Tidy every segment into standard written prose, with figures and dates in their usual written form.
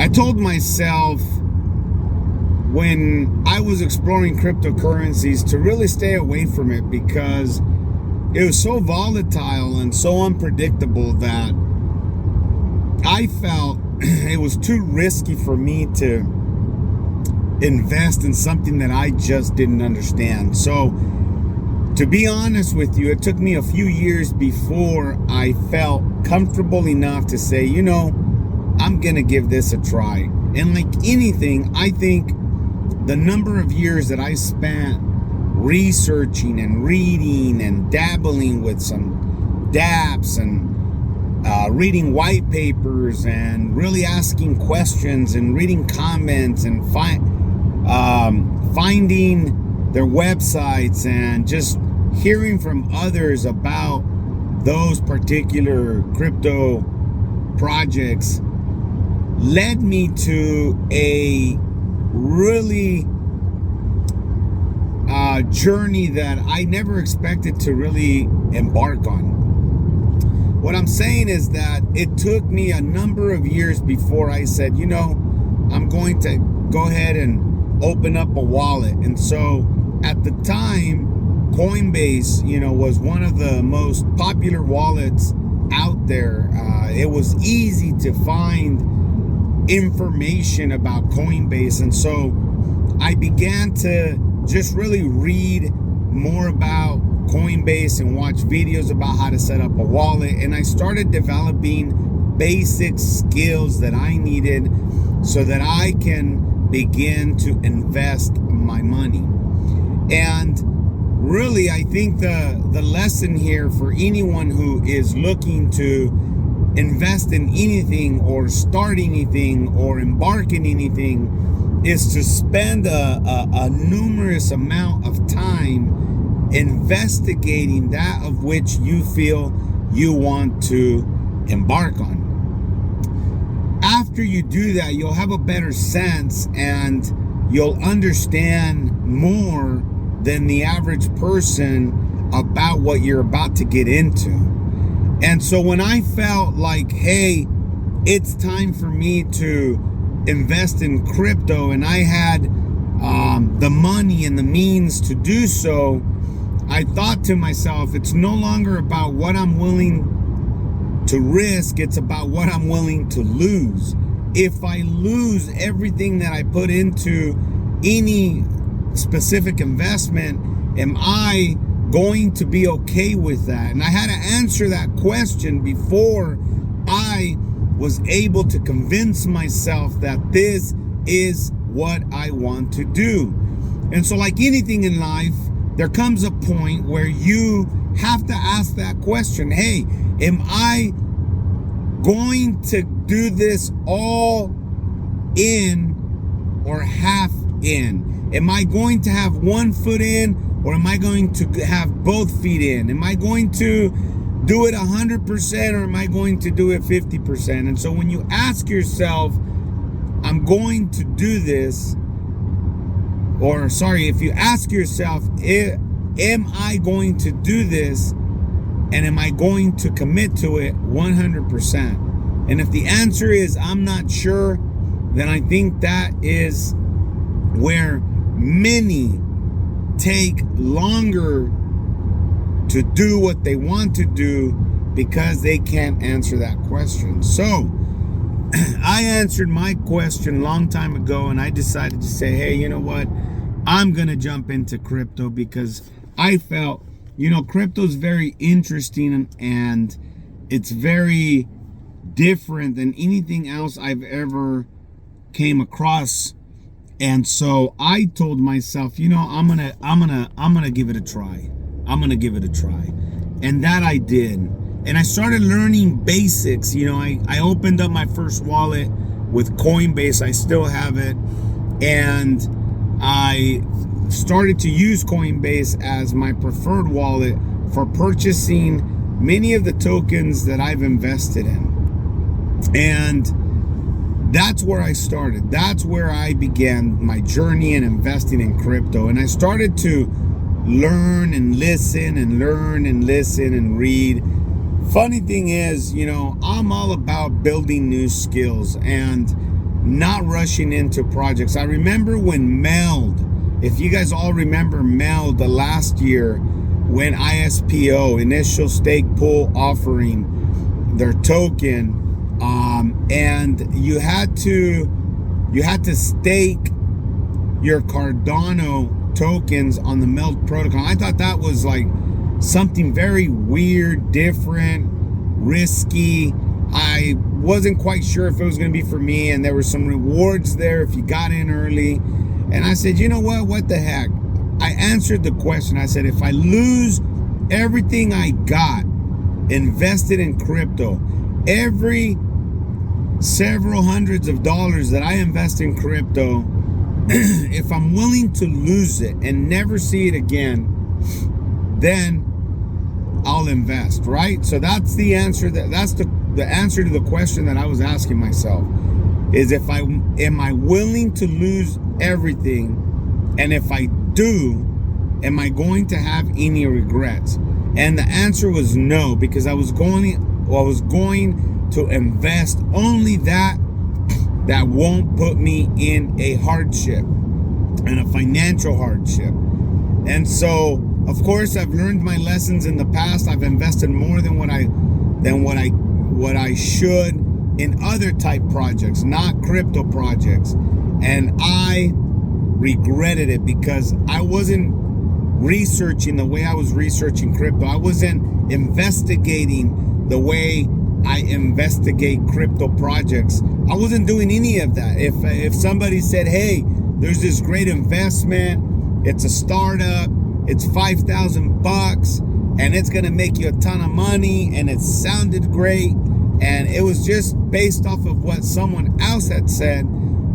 I told myself when I was exploring cryptocurrencies to really stay away from it because it was so volatile and so unpredictable that I felt it was too risky for me to invest in something that I just didn't understand. So, to be honest with you, it took me a few years before I felt comfortable enough to say, I'm gonna give this a try. And like anything, I think the number of years that I spent researching and reading and dabbling with some dApps and reading white papers and really asking questions and reading comments and finding their websites and just hearing from others about those particular crypto projects led me to a really journey that I never expected to really embark on. What I'm saying is that it took me a number of years before I said, I'm going to go ahead and open up a wallet. And so at the time, Coinbase, was one of the most popular wallets out there. It was easy to find information about Coinbase. And so I began to just really read more about Coinbase and watch videos about how to set up a wallet. And I started developing basic skills that I needed so that I can begin to invest my money. And really, I think the lesson here for anyone who is looking to invest in anything or start anything or embark in anything is to spend a numerous amount of time investigating that of which you feel you want to embark on. After you do that, you'll have a better sense and you'll understand more than the average person about what you're about to get into. And so when I felt like, hey, it's time for me to invest in crypto and I had the money and the means to do so, I thought to myself, it's no longer about what I'm willing to risk, it's about what I'm willing to lose. If I lose everything that I put into any specific investment, am I going to be okay with that? And I had to answer that question before I was able to convince myself that this is what I want to do. And so like anything in life, there comes a point where you have to ask that question. Hey, am I going to do this all in or half in? Am I going to have one foot in or am I going to have both feet in? Am I going to do it 100% or am I going to do it 50%? And so when you ask yourself, I'm going to do this, or sorry, if you ask yourself, am I going to do this and am I going to commit to it 100%? And if the answer is I'm not sure, then I think that is where many take longer to do what they want to do because they can't answer that question. So I answered my question a long time ago and I decided to say, hey, you know what? I'm going to jump into crypto because I felt, crypto is very interesting and it's very different than anything else I've ever came across. And so I told myself, I'm gonna give it a try. I'm gonna give it a try. And that I did. And I started learning basics. I opened up my first wallet with Coinbase. I still have it. And I started to use Coinbase as my preferred wallet for purchasing many of the tokens that I've invested in. And that's where I started. That's where I began my journey in investing in crypto. And I started to learn and listen and learn and listen and read. Funny thing is, I'm all about building new skills. And not rushing into projects. I remember when Meld, if you guys all remember Meld, the last year when ISPO, initial stake pool offering their token, and you had to stake your Cardano tokens on the Meld protocol. I thought that was like something very weird, different, risky. I wasn't quite sure if it was going to be for me, and there were some rewards there if you got in early. And I said, you know what the heck? I answered the question. I said, if I lose everything I got invested in crypto, every several hundreds of dollars that I invest in crypto, if I'm willing to lose it and never see it again, then I'll invest, right? So that's the answer. That's the answer to the question that I was asking myself, is am I willing to lose everything? And if I do, am I going to have any regrets? And the answer was no, because I was going to invest only that won't put me in a hardship, and a financial hardship. And so, of course, I've learned my lessons in the past. I've invested more than what I should in other type projects, not crypto projects. And I regretted it because I wasn't researching the way I was researching crypto. I wasn't investigating the way I investigate crypto projects. I wasn't doing any of that. If somebody said, hey, there's this great investment, it's a startup, it's $5,000 and it's gonna make you a ton of money, and it sounded great, and it was just based off of what someone else had said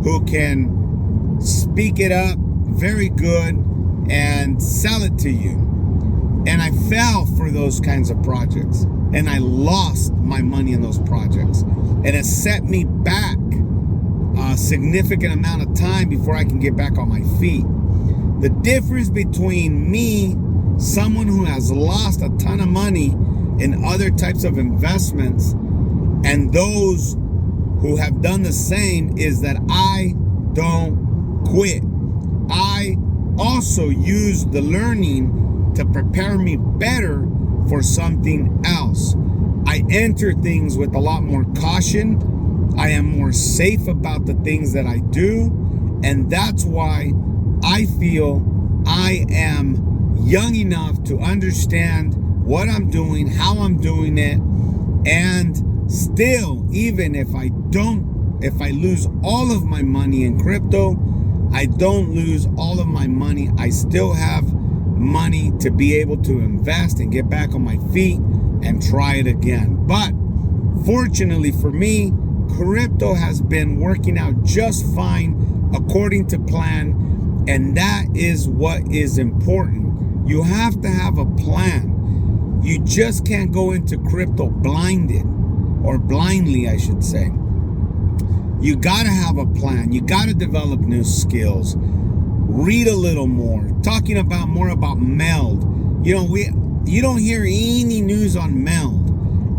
who can speak it up very good and sell it to you. And I fell for those kinds of projects, and I lost my money in those projects, and it set me back a significant amount of time before I can get back on my feet. The difference between me, someone who has lost a ton of money in other types of investments, and those who have done the same, is that I don't quit. I also use the learning to prepare me better for something else. I enter things with a lot more caution. I am more safe about the things that I do. And that's why I feel I am young enough to understand what I'm doing, how I'm doing it. And still, even if I lose all of my money in crypto, I don't lose all of my money. I still have money to be able to invest and get back on my feet and try it again. But fortunately for me, crypto has been working out just fine according to plan, and that is what is important. You have to have a plan. You just can't go into crypto blinded, or blindly, I should say. You gotta have a plan. You gotta develop new skills. Read a little more. Talking about more about Meld. You don't hear any news on Meld.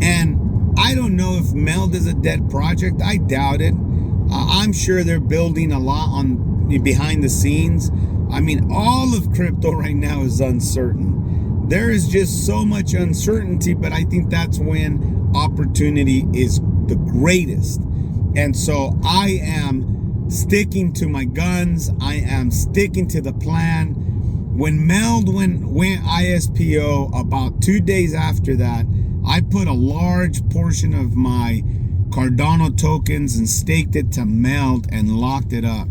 And I don't know if Meld is a dead project. I doubt it. I'm sure they're building a lot on behind the scenes. I mean, all of crypto right now is uncertain. There is just so much uncertainty, but I think that's when opportunity is the greatest. And so I am sticking to my guns. I am sticking to the plan. When Meld went ISPO, about 2 days after that, I put a large portion of my Cardano tokens and staked it to Meld and locked it up.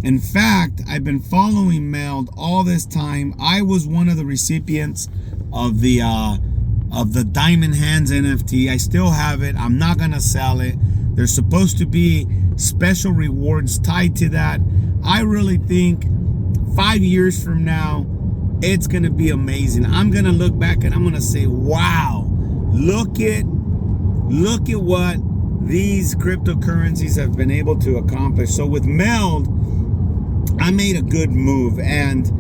In fact, I've been following Meld all this time. I was one of the recipients of the Diamond Hands NFT. I still have it. I'm not gonna sell it. There's supposed to be special rewards tied to that. I really think 5 years from now, it's gonna be amazing. I'm gonna look back and I'm gonna say, wow, look at what these cryptocurrencies have been able to accomplish. So with Meld, I made a good move, and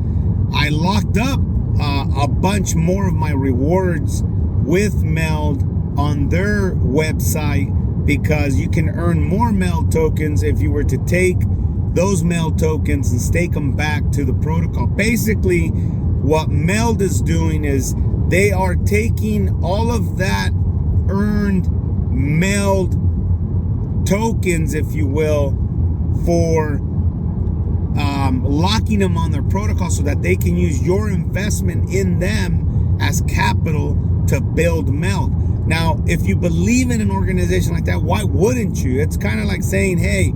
I locked up a bunch more of my rewards with Meld on their website because you can earn more MELD tokens if you were to take those MELD tokens and stake them back to the protocol. Basically, what MELD is doing is they are taking all of that earned MELD tokens, if you will, for locking them on their protocol so that they can use your investment in them as capital to build MELD. Now, if you believe in an organization like that, why wouldn't you? It's kind of like saying, hey,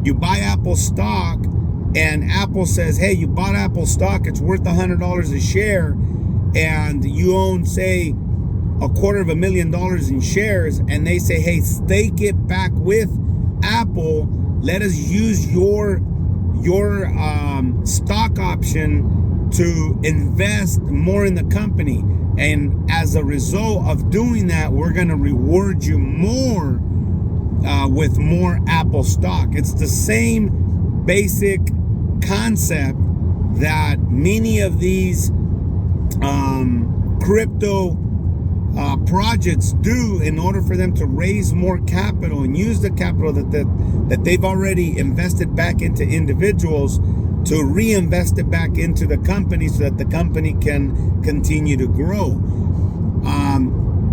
you buy Apple stock and Apple says, hey, you bought Apple stock, it's worth $100 a share, and you own, say, $250,000 in shares, and they say, hey, stake it back with Apple, let us use your stock option to invest more in the company, and as a result of doing that, we're going to reward you more with more Apple stock. It's the same basic concept that many of these crypto projects do in order for them to raise more capital and use the capital that they've already invested back into individuals to reinvest it back into the company so that the company can continue to grow.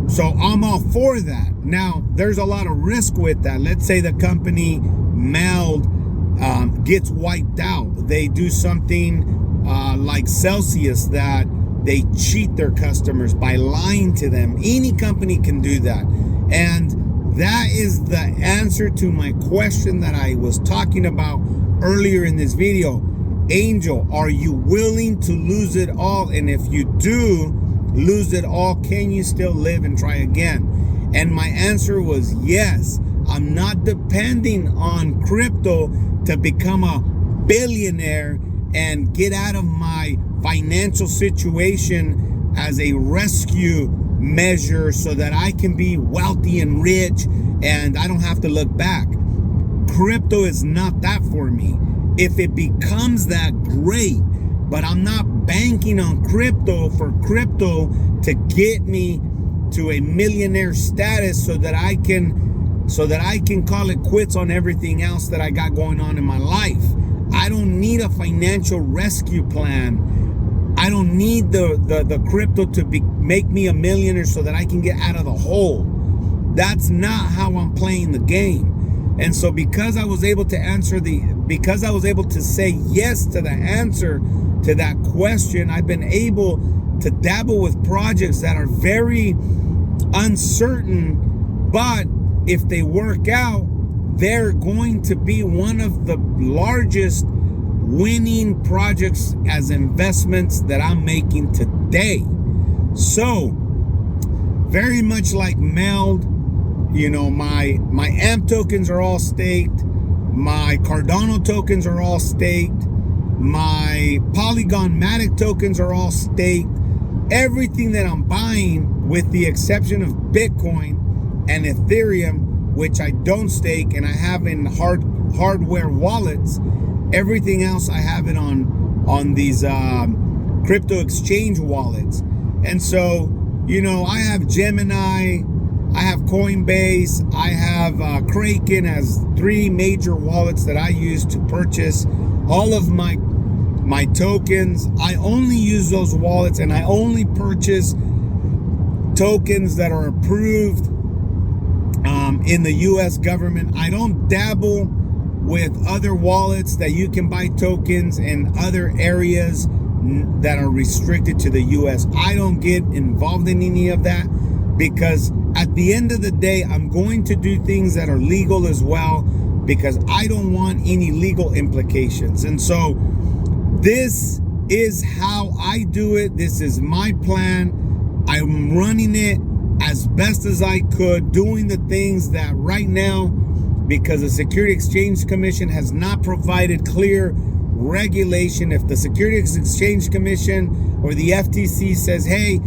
So I'm all for that. Now, there's a lot of risk with that. Let's say the company MELD gets wiped out. They do something like Celsius, that they cheat their customers by lying to them. Any company can do that. And that is the answer to my question that I was talking about earlier in this video. Angel, are you willing to lose it all? And if you do lose it all, can you still live and try again? And my answer was yes. I'm not depending on crypto to become a billionaire and get out of my financial situation as a rescue measure so that I can be wealthy and rich and I don't have to look back. Crypto is not that for me. If it becomes that, great, but I'm not banking on crypto for crypto to get me to a millionaire status so that I can call it quits on everything else that I got going on in my life. I don't need a financial rescue plan. I don't need the crypto to make me a millionaire so that I can get out of the hole. That's not how I'm playing the game. And so because I was able to say yes to the answer to that question, I've been able to dabble with projects that are very uncertain, but if they work out, they're going to be one of the largest winning projects as investments that I'm making today. So, very much like MELD, you know, my AMP tokens are all staked, my Cardano tokens are all staked, my Polygon Matic tokens are all staked. Everything that I'm buying, with the exception of Bitcoin and Ethereum, which I don't stake and I have in hardware wallets, everything else I have it on these crypto exchange wallets. And so, you know, I have Gemini, I have Coinbase, I have Kraken as 3 major wallets that I use to purchase all of my tokens. I only use those wallets and I only purchase tokens that are approved in the US government. I don't dabble with other wallets that you can buy tokens in other areas that are restricted to the US. I don't get involved in any of that because at the end of the day, I'm going to do things that are legal as well because I don't want any legal implications. And so this is how I do it. This is my plan. I'm running it as best as I could, doing the things that right now, because the Security Exchange Commission has not provided clear regulation. If the Securities Exchange Commission or the FTC says, hey,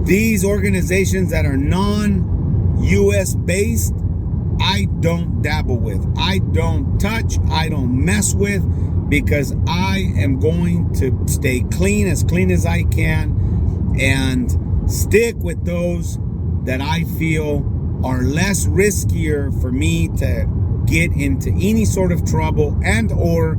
these organizations that are non-US based, I don't dabble with, I don't touch, I don't mess with, because I am going to stay clean as I can and stick with those that I feel are less riskier for me to get into any sort of trouble, and or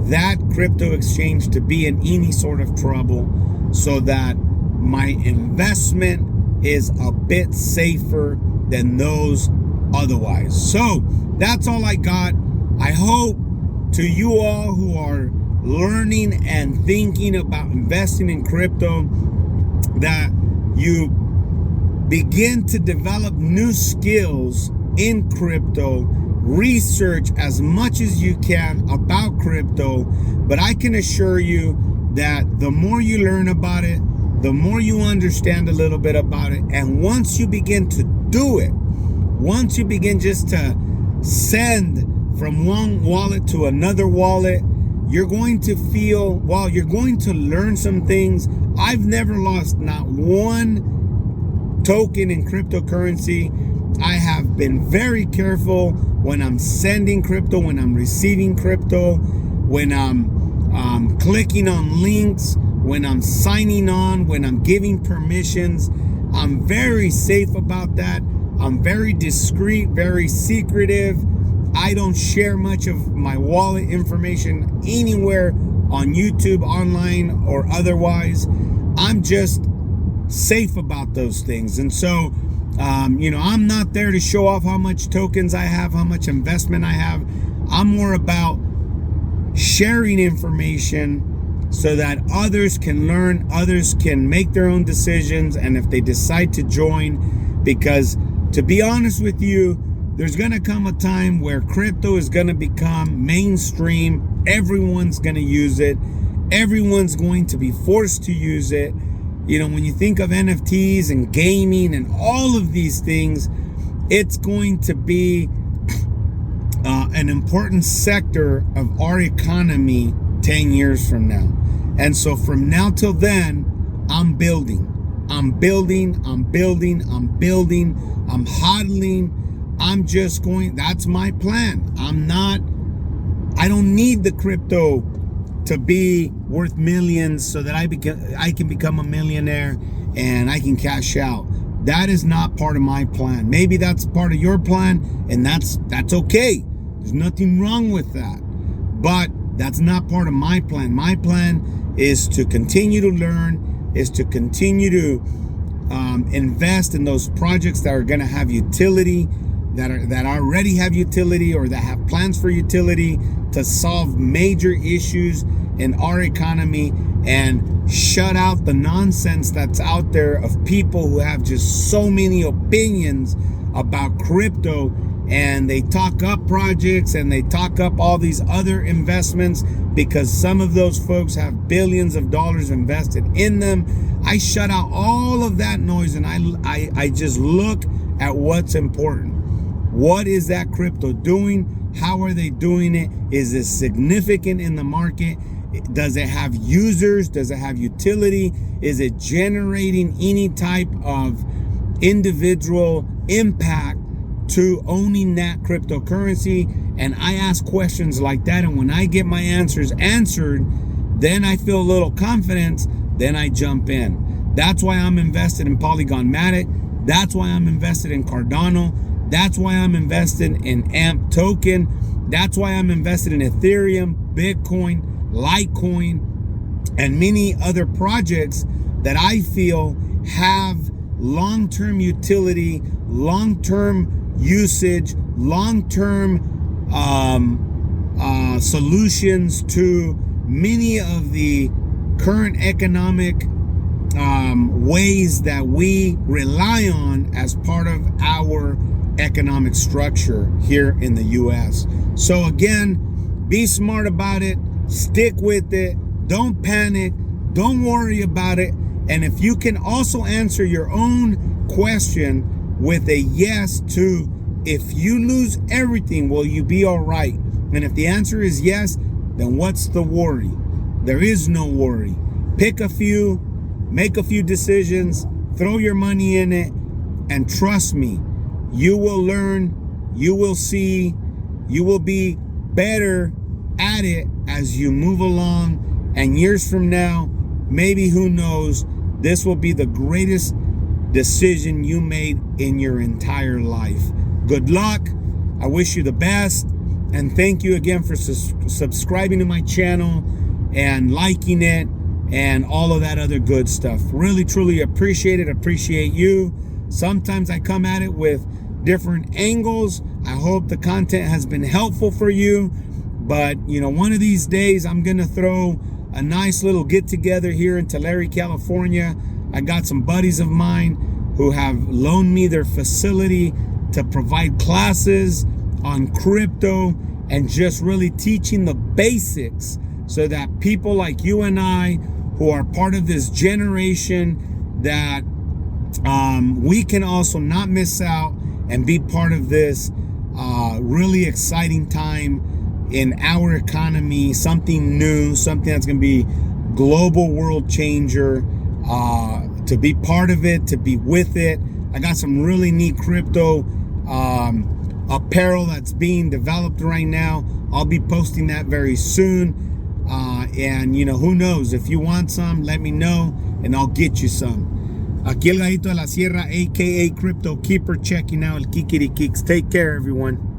that crypto exchange to be in any sort of trouble, so that my investment is a bit safer than those otherwise. So that's all I got. I hope to you all who are learning and thinking about investing in crypto that you begin to develop new skills in crypto. Research as much as you can about crypto, but I can assure you that the more you learn about it, the more you understand a little bit about it, and once you begin to do it, once you begin just to send from one wallet to another wallet, you're going to feel, well, you're going to learn some things. I've never lost not one token in cryptocurrency. I have been very careful when I'm sending crypto, when I'm receiving crypto, when I'm clicking on links, when I'm signing on, when I'm giving permissions. I'm very safe about that. I'm very discreet, very secretive. I don't share much of my wallet information anywhere on YouTube, online, or otherwise. I'm just safe about those things. And so, I'm not there to show off how much tokens I have, how much investment I have. I'm more about sharing information so that others can learn, others can make their own decisions, and if they decide to join, because to be honest with you, there's going to come a time where crypto is going to become mainstream. Everyone's going to use it. Everyone's going to be forced to use it. When you think of NFTs and gaming and all of these things, it's going to be an important sector of our economy 10 years from now. And so from now till then, I'm building, I'm hodling. I'm just going, that's my plan. I don't need the crypto to be worth millions so that I can become a millionaire and I can cash out. That is not part of my plan. Maybe that's part of your plan, and that's okay. There's nothing wrong with that. But that's not part of my plan. My plan is to continue to learn, is to continue to invest in those projects that are going to have utility, that already have utility or that have plans for utility to solve major issues in our economy, and shut out the nonsense that's out there of people who have just so many opinions about crypto, and they talk up projects and they talk up all these other investments because some of those folks have billions of dollars invested in them. I shut out all of that noise and I just look at what's important. What is that crypto doing? How are they doing it? Is it significant in the market? Does it have users? Does it have utility? Is it generating any type of individual impact to owning that cryptocurrency? And I ask questions like that, and when I get my answers answered, then I feel a little confidence, then I jump in. That's why I'm invested in Polygon Matic. That's why I'm invested in Cardano. That's why I'm invested in AMP token. That's why I'm invested in Ethereum, Bitcoin, Litecoin, and many other projects that I feel have long-term utility, long-term usage, long-term solutions to many of the current economic ways that we rely on as part of our economic structure here in the US. So again, be smart about it, stick with it, don't panic, don't worry about it. And if you can also answer your own question with a yes to, if you lose everything, will you be all right? And if the answer is yes, then what's the worry? There is no worry. Pick a few, make a few decisions, throw your money in it, and trust me, you will learn, you will see, you will be better at it as you move along. And years from now, maybe, who knows, this will be the greatest decision you made in your entire life. Good luck. I wish you the best. And thank you again for subscribing to my channel and liking it and all of that other good stuff. Really, truly appreciate it. Appreciate you. Sometimes I come at it with different angles. I hope the content has been helpful for you. But, you know, one of these days I'm going to throw a nice little get together here in Tulare, California. I got some buddies of mine who have loaned me their facility to provide classes on crypto and just really teaching the basics so that people like you and I, who are part of this generation, that we can also not miss out and be part of this really exciting time in our economy, something new, something that's going to be global world changer, to be part of it, to be with it. I got some really neat crypto apparel that's being developed right now. I'll be posting that very soon. And, you know, who knows? If you want some, let me know and I'll get you some. Aquí el Gallito de la Sierra, a.k.a. Crypto Keeper, checking out el Kikiri Kicks. Take care, everyone.